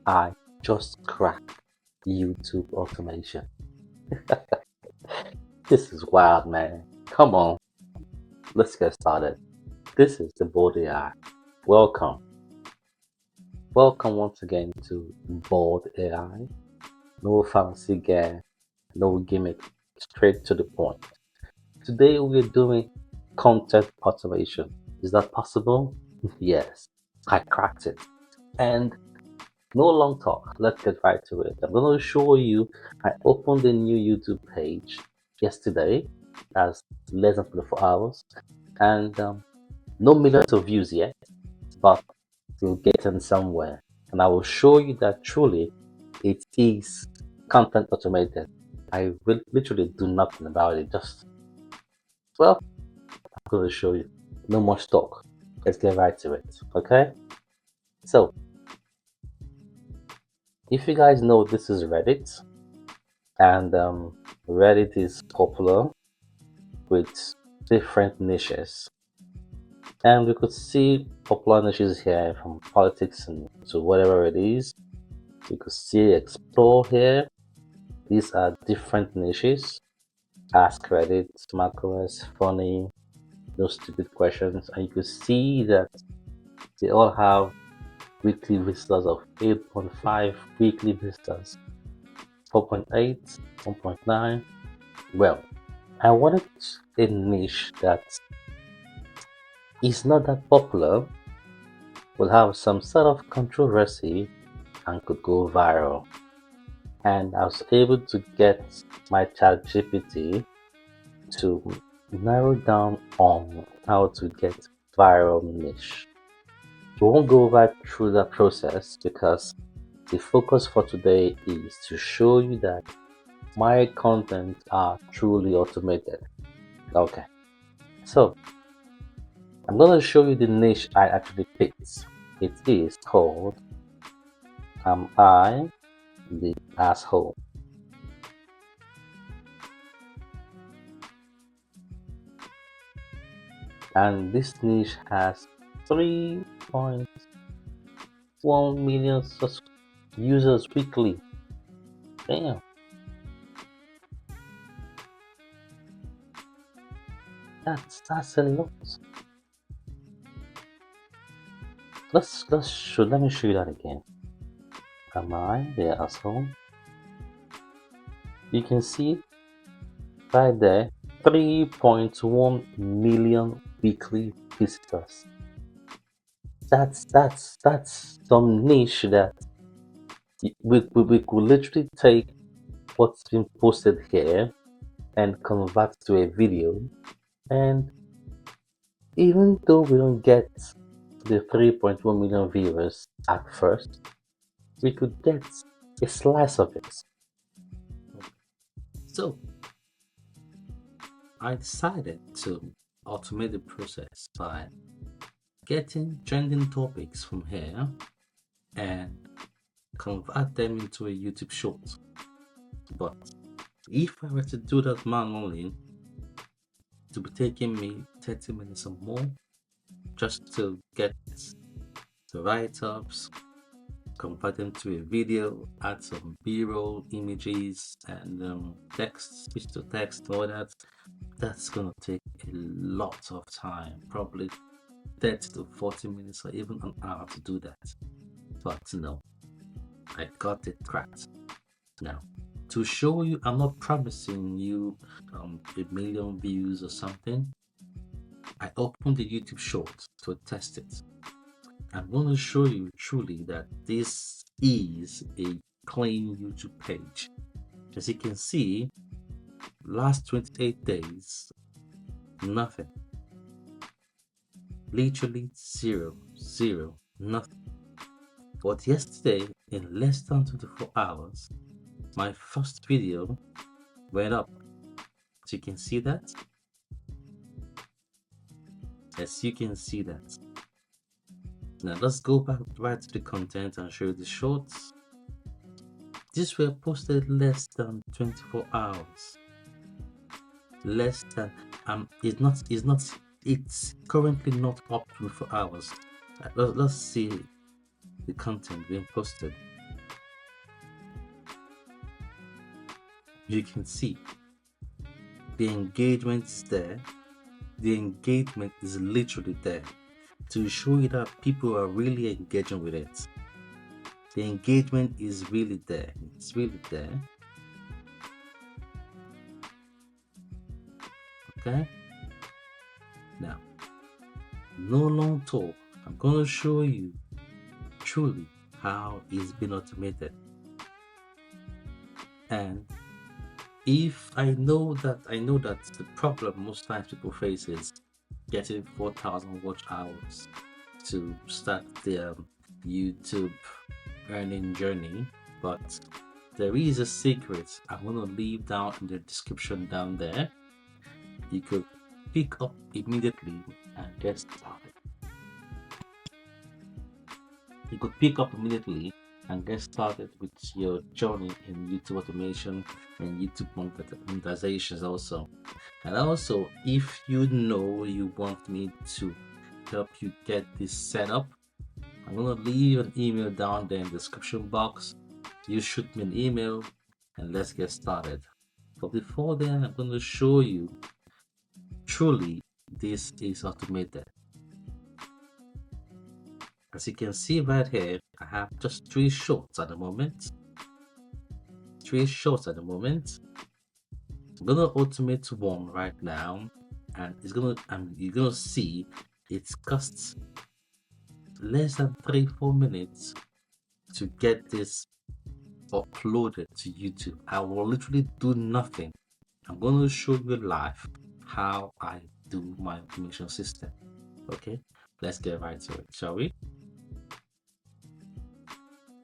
I just cracked YouTube automation. This is wild, man. Come on, let's get started. This is the Bold AI. Welcome. Welcome once again to Bold AI. No fancy gear, no gimmick, straight to the point. Today we're doing content automation. Is that possible? Yes, I cracked it. And no long talk, let's get right to it. I'm going to show you. I opened a new YouTube page yesterday, that's less than 24 hours, and no millions of views yet, but we're getting somewhere. And I will show you that truly it is content automated. I will literally do nothing about it, just, well, I'm going to show you. No much talk. Let's get right to it, okay? So, if you guys know, this is Reddit, and Reddit is popular with different niches. And we could see popular niches here from politics and to whatever it is. You could see explore here. These are different niches. Ask Reddit, macOS, funny, no stupid questions. And you could see that they all have weekly visitors of 8.5 weekly visitors, 4.8, 1.9. Well, I wanted a niche that is not that popular, will have some sort of controversy, and could go viral. And I was able to get my chat GPT to narrow down on how to get viral niche. We won't go right through that process because the focus for today is to show you that my content are truly automated. Okay, so I'm going to show you the niche I actually picked. It is called Am I the Asshole? And this niche has 3.1 million users weekly. Damn, that's a lot. Let me show you that again. Am I the asshole? You can see right there, 3.1 million weekly visitors. That's some niche that we could literally take what's been posted here and convert to a video. And even though we don't get the 3.1 million viewers at first, we could get a slice of it. So I decided to automate the process by getting trending topics from here and convert them into a YouTube short. But if I were to do that manually, it would be taking me 30 minutes or more just to get the write-ups, convert them to a video, add some B-roll images and text, speech to text, all that. That's gonna take a lot of time, probably 30 to 40 minutes or even an hour to do that. But no, I got it cracked. Now, to show you, I'm not promising you a million views or something. I opened the YouTube short to test it. I'm going to show you truly that this is a clean YouTube page. As you can see, last 28 days, nothing. Literally zero, zero, nothing. But yesterday, in less than 24 hours, my first video went up. As you can see that. As you can see that. Now let's go back right to the content and show you the shorts. These were posted less than 24 hours. Less than it's currently not up to 24 hours. Let's see the content being posted. you can see the engagement is there. The engagement is literally there to show you that people are really engaging with it. The engagement is really there. It's really there. Okay. Now, no long talk. I'm going to show you truly how it's been automated. And if I know that the problem most times people face is getting 4,000 watch hours to start their YouTube earning journey, but there is a secret I'm gonna leave down in the description down there. You could pick up immediately and get started. You could pick up immediately and get started with your journey in YouTube automation and YouTube monetizations also. And also, if you know you want me to help you get this set up, I'm gonna leave an email down there in the description box. You shoot me an email and let's get started. But before then, I'm gonna show you truly this is automated. As you can see right here, I have just 3 shorts at the moment. 3 shorts at the moment. I'm gonna automate one right now, and you're gonna see it costs less than 3-4 minutes to get this uploaded to YouTube. I will literally do nothing. I'm gonna show you live how I do my automation system. Okay, let's get right to it, shall we?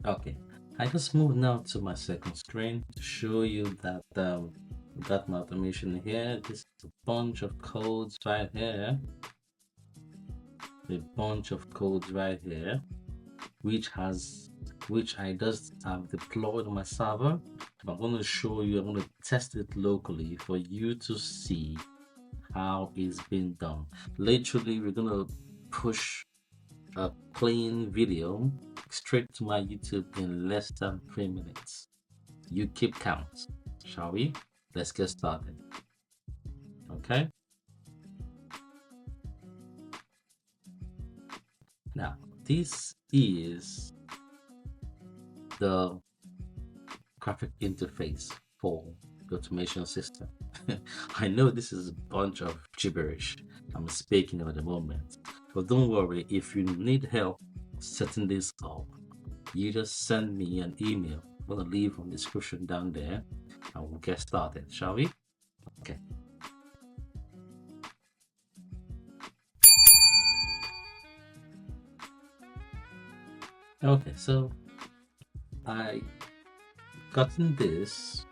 Okay, I just moved now to my second screen to show you that got my automation here. This is a bunch of codes right here. A bunch of codes right here, which I just have deployed on my server. I'm going to show you. I'm going to test it locally for you to see how it's been done. Literally, we're going to push a clean video straight to my YouTube in less than 3 minutes. You keep count, shall we? Let's get started. Okay. Now, this is the graphic interface for the automation system. I know this is a bunch of gibberish I'm speaking at the moment, but don't worry. If you need help setting this up, you just send me an email. I'm gonna leave a description down there and we'll get started, shall we? Okay. Okay, so I gotten this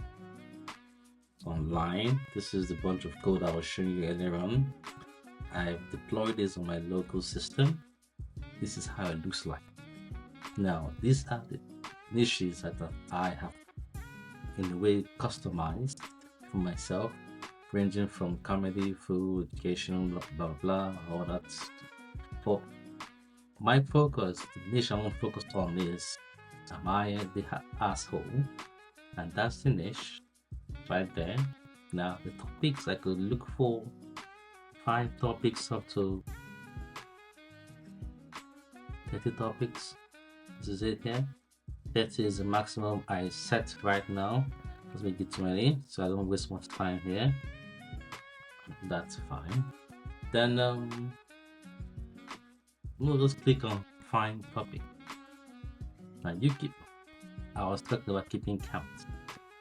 online. This is the bunch of code I was showing you earlier on. I've deployed this on my local system. This is how it looks like. Now, these are the niches that I have in a way customized for myself, ranging from comedy, food, education, blah blah blah, all that. For my focus, the niche I'm focused on is am I the asshole? And that's the niche right there. Now the topics I could look for 5 topics up to 30 topics. This is it here. 30 is the maximum I set right now. Let's make it 20 so I don't waste much time here. That's fine. Then we'll just click on find topic. Now you keep, I was talking about keeping count.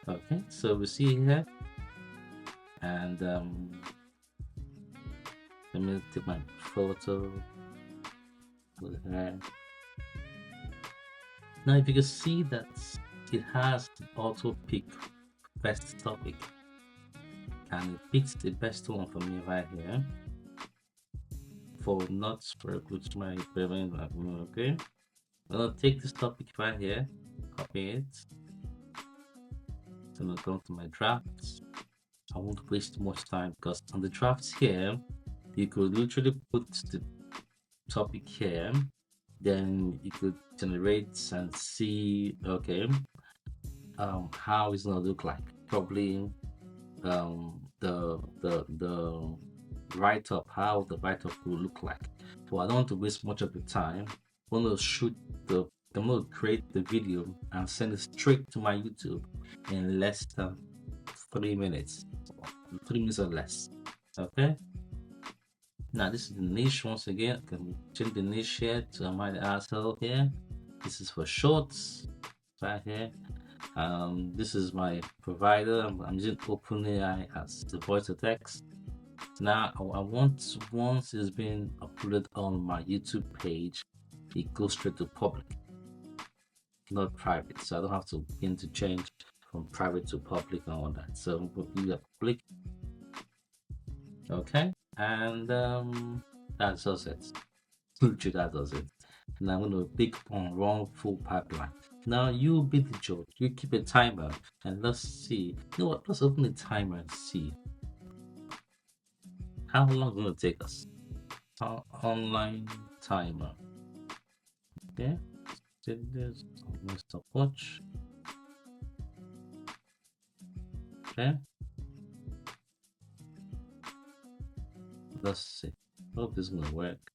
Okay, so we see here, and let me take my photo. Now if you can see that it has auto pick best topic, and it picks the best one for me right here for not which my payment. Okay, I'm gonna take this topic right here, copy it. So I'm gonna go to my drafts. I won't waste much time because on the drafts here, you could literally put the topic here, then you could generate and see, okay, how it's gonna look like. probably the write up, how the write up will look like. So I don't want to waste much of the time. I'm gonna shoot the I'm gonna create the video and send it straight to my YouTube in less than 3 minutes. 3 minutes or less. Okay. Now this is the niche once again. I can change the niche here to my asshole here. This is for shorts right here. This is my provider. I'm using OpenAI as the voice to text. Now, I want once it's been uploaded on my YouTube page, it goes straight to public, not private. So I don't have to begin to change from private to public and all that. So we'll do public, okay, and that does it. Literally, that does it. And I'm gonna pick on run full pipeline. Now you be the judge. You keep a timer and let's see. You know what? Let's open the timer and see how long it's gonna take us. Online timer. Okay. Did this. Stopwatch. Okay. Let's see. Hope this is gonna work.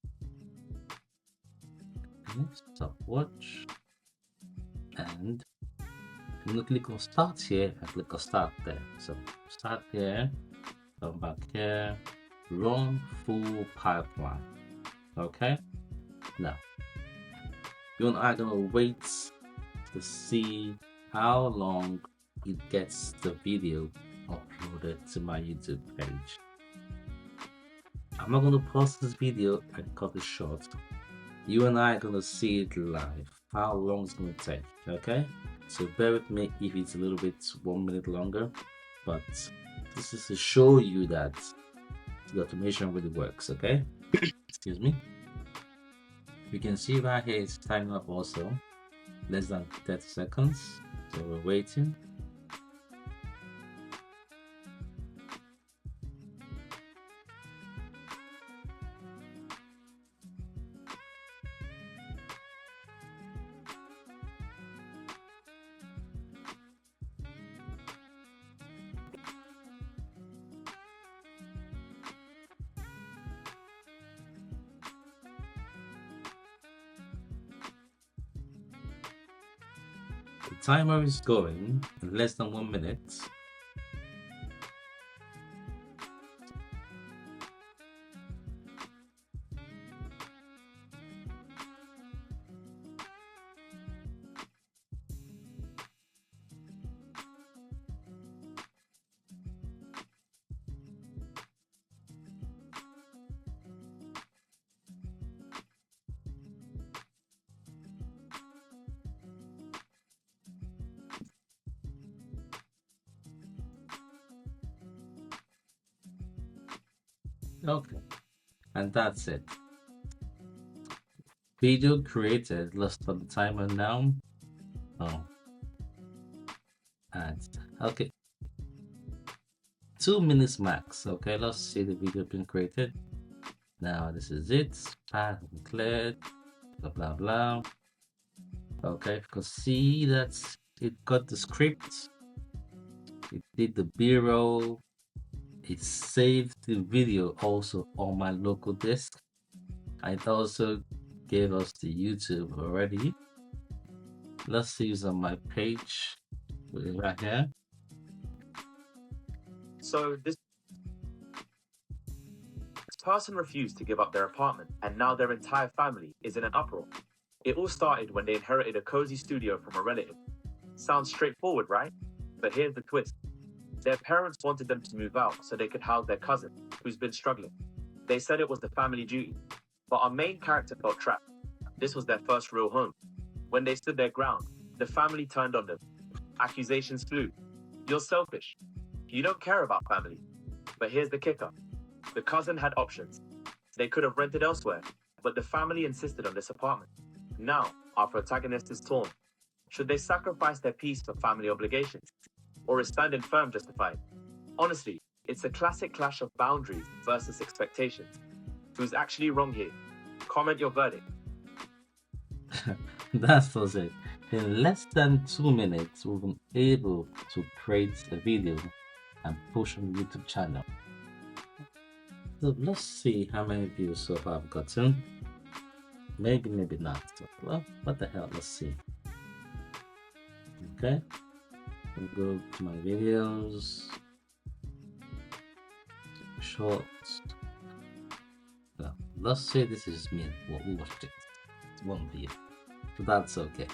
Okay. Stopwatch. And I'm gonna click on start here and click on start there. So start here. Come back here. Run full pipeline. Okay. Now you and I are gonna wait to see how long it gets the video uploaded to my YouTube page. I'm not gonna pause this video and cut it short. You and I are gonna see it live. How long it's gonna take, okay? So bear with me if it's a little bit 1 minute longer, but this is to show you that the automation really works, okay? Excuse me. You can see right here it's timing up also. Less than 30 seconds. So we're waiting. The timer is going in less than 1 minute. Okay, and that's it. Video created. Let's start the timer now. Oh, and okay, 2 minutes max. Okay, let's see the video being created. Now this is it. Path cleared. Blah blah blah. Okay, you can see that it got the script. It did the B-roll. It saved the video also on my local disk. It also gave us the YouTube already. Let's see it's on my page. Put it right here. So this person refused to give up their apartment, and now their entire family is in an uproar. It all started when they inherited a cozy studio from a relative. Sounds straightforward, right? But here's the twist. Their parents wanted them to move out so they could house their cousin, who's been struggling. They said it was the family duty. But our main character felt trapped. This was their first real home. When they stood their ground, the family turned on them. Accusations flew. You're selfish. You don't care about family. But here's the kicker. The cousin had options. They could have rented elsewhere, but the family insisted on this apartment. Now, our protagonist is torn. Should they sacrifice their peace for family obligations? Or is standing firm justified? Honestly, it's a classic clash of boundaries versus expectations. Who's actually wrong here? Comment your verdict. That was it. In less than 2 minutes, we've been able to create a video and push on YouTube channel. So let's see how many views so far I've gotten. Maybe, maybe not. Well, what the hell? Let's see. Okay, we'll go to my videos, shorts. Well, let's say this is me. Well, we watched it. It's one video, so that's okay.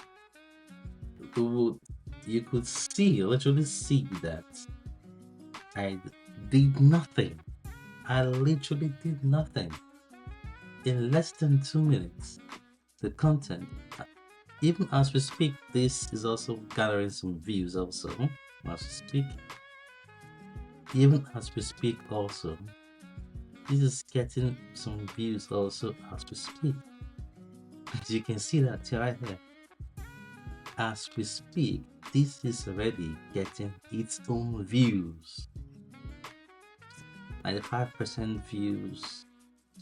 You could see, literally see that I did nothing. I literally did nothing. In less than 2 minutes, the content, even as we speak, this is also gathering some views also. As we speak, even as we speak also, this is getting some views also as we speak. As you can see that right here. As we speak, this is already getting its own views. 95% views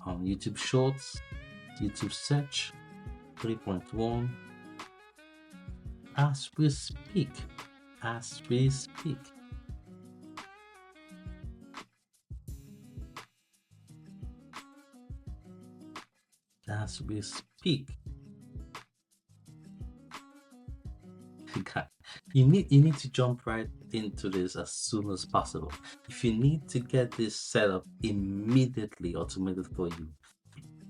on YouTube Shorts, YouTube Search, 3.1. As we speak, as we speak. As we speak. You need to jump right into this as soon as possible. If you need to get this set up immediately automated for you,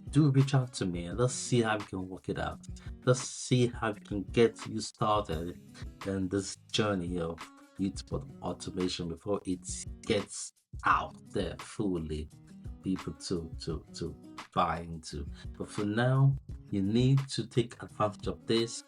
do reach out to me and let's see how we can work it out. Let's see how we can get you started in this journey of YouTube automation before it gets out there fully people to buy into. But for now, you need to take advantage of this.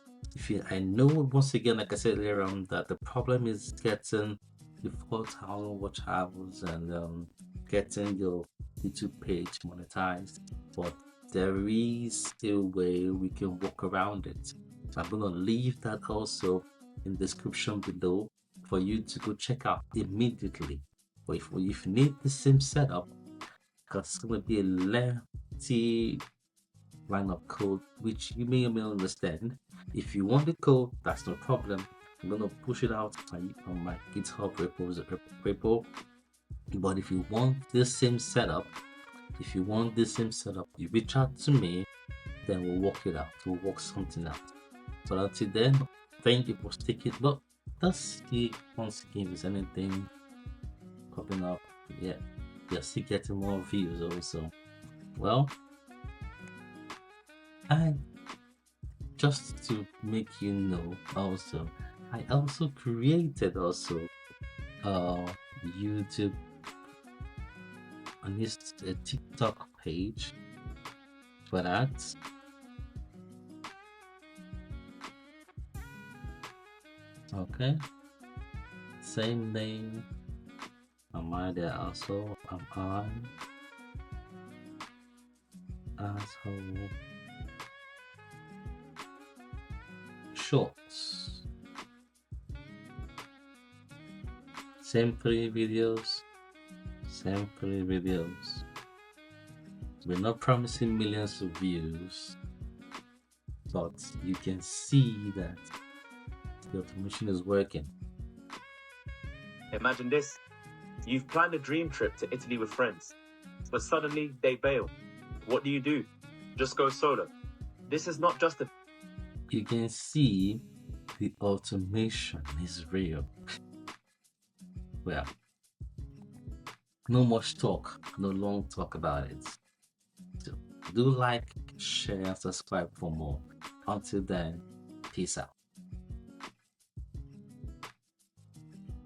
I know once again, like I said earlier that the problem is getting the 4,000 watch hours and getting your YouTube page monetized, but there is a way we can work around it. So I'm gonna leave that also in the description below for you to go check out immediately. Or if you need the same setup, because it's gonna be a lengthy line of code which you may or may not understand. If you want the code, that's no problem. I'm gonna push it out on my GitHub repo. But if you want this same setup, you reach out to me, then we'll work it out. We'll work something out. So until then, thank you for sticking. But let's see once again if there's anything popping up. Yeah, you're still getting more views also. Well, and just to make you know also, I also created also YouTube on this TikTok page for that. Okay, same name. Am I there also? Am I asshole shorts? Same 3 videos. Same 3 videos. We're not promising millions of views, but you can see that the automation is working. Imagine this. You've planned a dream trip to Italy with friends, but suddenly they bail. What do? Just go solo. This is not just a... You can see the automation is real. Well, no much talk, no long talk about it. So do like, share, and subscribe for more. Until then, peace out.